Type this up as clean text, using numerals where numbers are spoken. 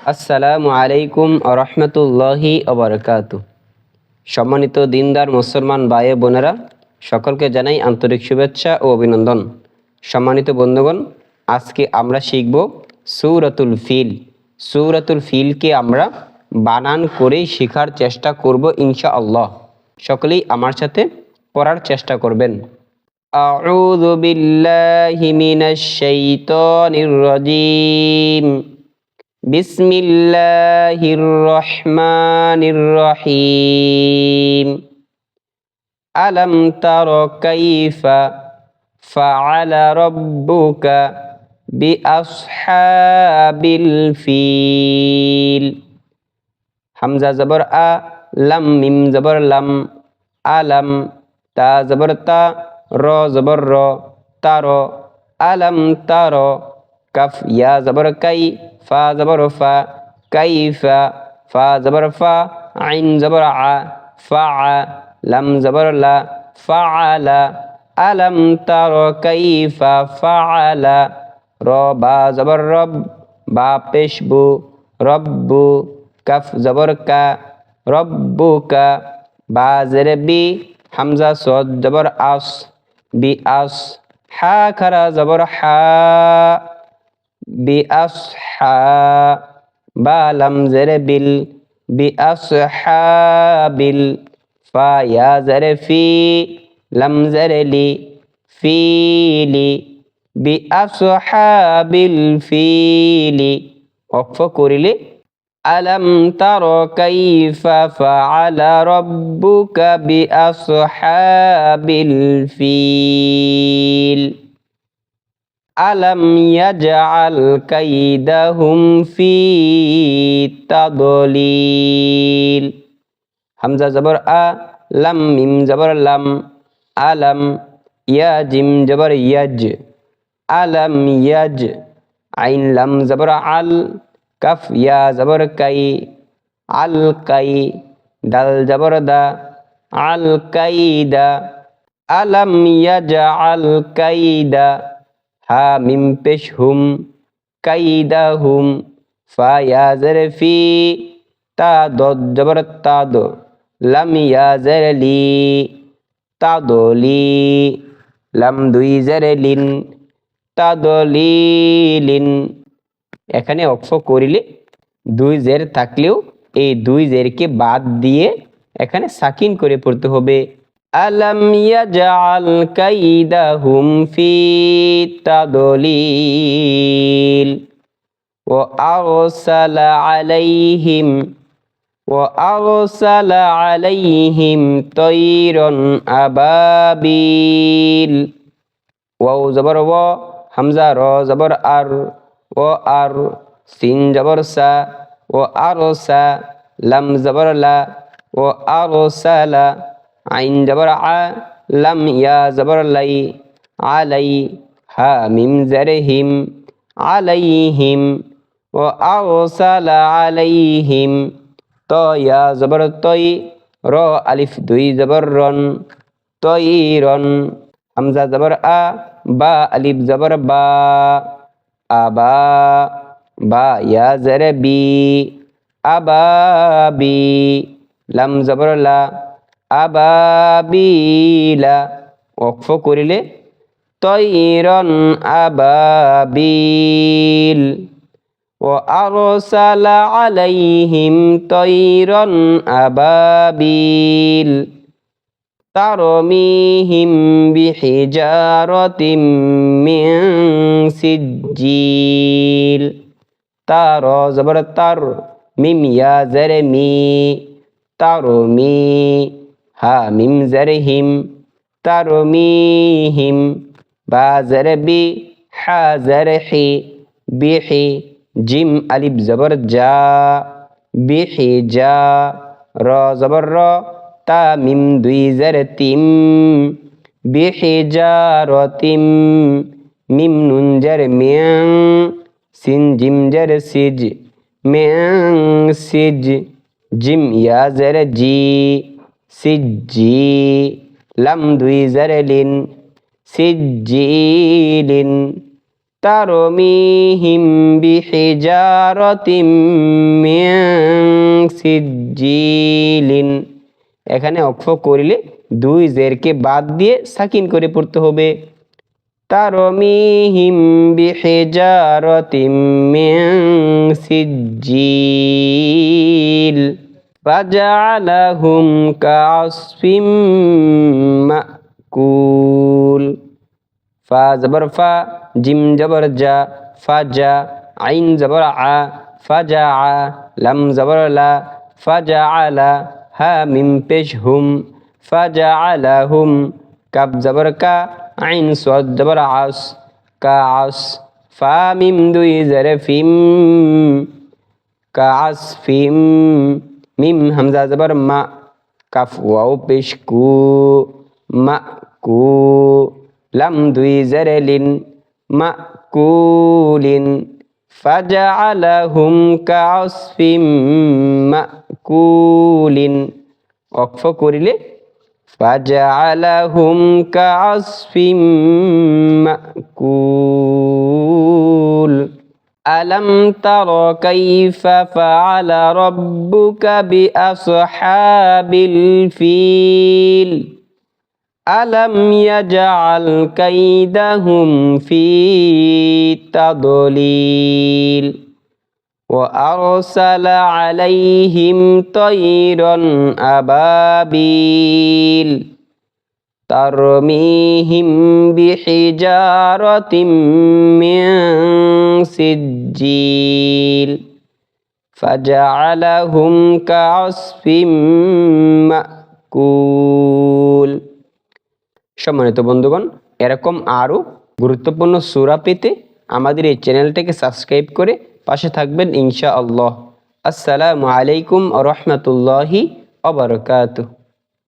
আসসালামু আলাইকুম রহমতুল্লাহি ওবরকাতু। সম্মানিত দিনদার মুসলমান ভাই বোনেরা, সকলকে জানাই আন্তরিক শুভেচ্ছা ও অভিনন্দন। সম্মানিত বন্ধুগণ, আজকে আমরা শিখব সূরাতুল ফিল। সূরাতুল ফিলকে আমরা বানান করে শেখার চেষ্টা করব ইনশাআল্লাহ। সকলেই আমার সাথে পড়ার চেষ্টা করবেন। আউযু বিল্লাহি মিনাশ শাইতানির রাজীম। বিসমিল্লাহির রহমানির রহিম। আলাম তারা কাইফা ফাআলা রাব্বুকা বিআসহাবিল ফিল। হামজা জবর আ, লাম মিম জবর লাম, আলাম। তা জবর তা, র জবর র, তার। আলাম তার। কাফ ইয়া জবর কাই, ফা জবর ফা, কাইফা। ফা জবর ফা, আইন জবর আ, ফা। লাম জবর লা, ফাআলা। আলাম তার কাইফা ফাআলা। র বা জবর রব, বা পেশ বু, রব্বু। কাফ জবর কা, রব্বুকা। বা জের বি, হামজা সদ জবর আস, বি আস। হা খারা জবর হা, বি আস হা। বা লাম জের বিল, বি আস হা বিল। ফা ইয়া জের ফি, লাম জের লি, ফিলি। বি আস হা বিল ফিলি। অক্ষ করিলে আলম তারা কাইফা ফাআলা রাব্বুকা বিআসহাবিল ফিল। আলম ইয়াজআল কাইদাহুম ফি তাদলিল। হামজা জবর আ, লাম মিম জবর লাম, আলম। ইয়া জিম জবর ইয়াজ, আলম ইয়াজ। আইন লাম জবর আল, কাফ ইয়া জবর কাই, আল কাই। দাল জবর দা, আল কাইদা। আলম ইয়াজআল কাইদা। হা মিম পেশ হুম, কাইদাহুম। ফা ইয়া জের ফি, তা দদ জবর তাদ, লাম ইয়া জের লি, তাদলি। লাম দুই জের লিন, তাদলিলিন। এখানে অক্ষ করিলে দুই জের থাকলেও এই দুই জেরকে বাদ দিয়ে এখানে সাকিন করে পড়তে হবে। আলাম ইয়াজআল কাইদাহুম ফি তাদলিল। ওয়া আরসালা আলাইহিম, ওয়া আরসালা আলাইহিম তায়রান আবাবিল। ওয়াও জবর ওয়া, হামজা র জবর আর, ও আর। সিন জবর সা, ও আর সা। লাম জবর লা, ও আর সালা। আইন জবর আ, লাম ইয়া জবর লাই, আলাই। হা মিম জের হিম, আলাইহিম। ও আর সালা আলাইহিম। ত ইয়া জবর তই, র আলিফ দুই জবর রন, তৈরন। হামজা জবর আ, বা আলিফ জবর বা, আবা। বা ইয়া জের বি, আবাবি। লাম জবর লা, আবাবিলা। ওয়াকফ করিলে তৈরন আবাবিল। ওয়া আরসালা আলাইহিম তৈরন আবাবিল। তারমিহিম বিহিজারাতিম মিন সিজ্জিল। তার জবর তার, মিম ইয়া জের মি, তারমি। হা মিম জের হিম, তারমিহিম। বা জের বি, হা জের হি, বিহি। জিম আলিফ জবর জা, বিহি জা। র জবর র, তা মিম দুই জের তিম, বিহিজারতিম। মিম নুন জের মিয়াং, সিন জিম জের সিজ, মিয়াং সিজ। জিম ইয়া জের জি, সিজ্জি। লাম দুই জের লিন, সিজ্জিলিন। তারমিহিম বিহিজারাতিম মিন সিজ্জিলিন। এখানে অক্ফ করিলে দুই জেরকে বাদ দিয়ে সাকিন করে পড়তে হবে। তারমিহিম বিহিজারাতিম মিন সিজ্জিল ফাজআলাহুম কাআসফিম মাকুল। ফা জবর ফা, জিম জবর জা, ফাজা, আইন জবর আ, ফাজা আ, লাম জবর লা, ফাজা আলা, হা মিম পেশ হুম, ফাজা আলা হুম, কাব জবর কা, আইন সদ জবর আস, কা আস, ফা মিম দুই জের ফিম, কা আস ফিম, মিম হামজা জবর মা, কাফ ওয়াও পেশ কু, মা কু, লাম দুই জের লিন, মাকুলিন, ফাজআলাহুম কাআসফিম মাকুলিন। ওয়াকফ করিলে ফাজআলাহুম কাআসফিম মাকুল। আলম তারা কাইফা ফাআলা রাব্বুকা বিআসহাবিল ফিল। আলম ইয়াজআল কাইদাহুম ফি তাদলিল ওয়া আরসালা আলাইহিম তায়রান আবাবিল তারমিহিম বিহিজারাতিম মিন সিজ্জিল ফাজআলাহুম কাআসফিম মাকুল। সম্মানিত বন্ধুগণ, এরকম আরও গুরুত্বপূর্ণ সূরা পেতে আমাদের এই চ্যানেলটাকে সাবস্ক্রাইব করে পাশে থাকবেন ইনশাআল্লাহ। আসসালামু আলাইকুম ওয়া রাহমাতুল্লাহি ওয়া বারাকাতুহু।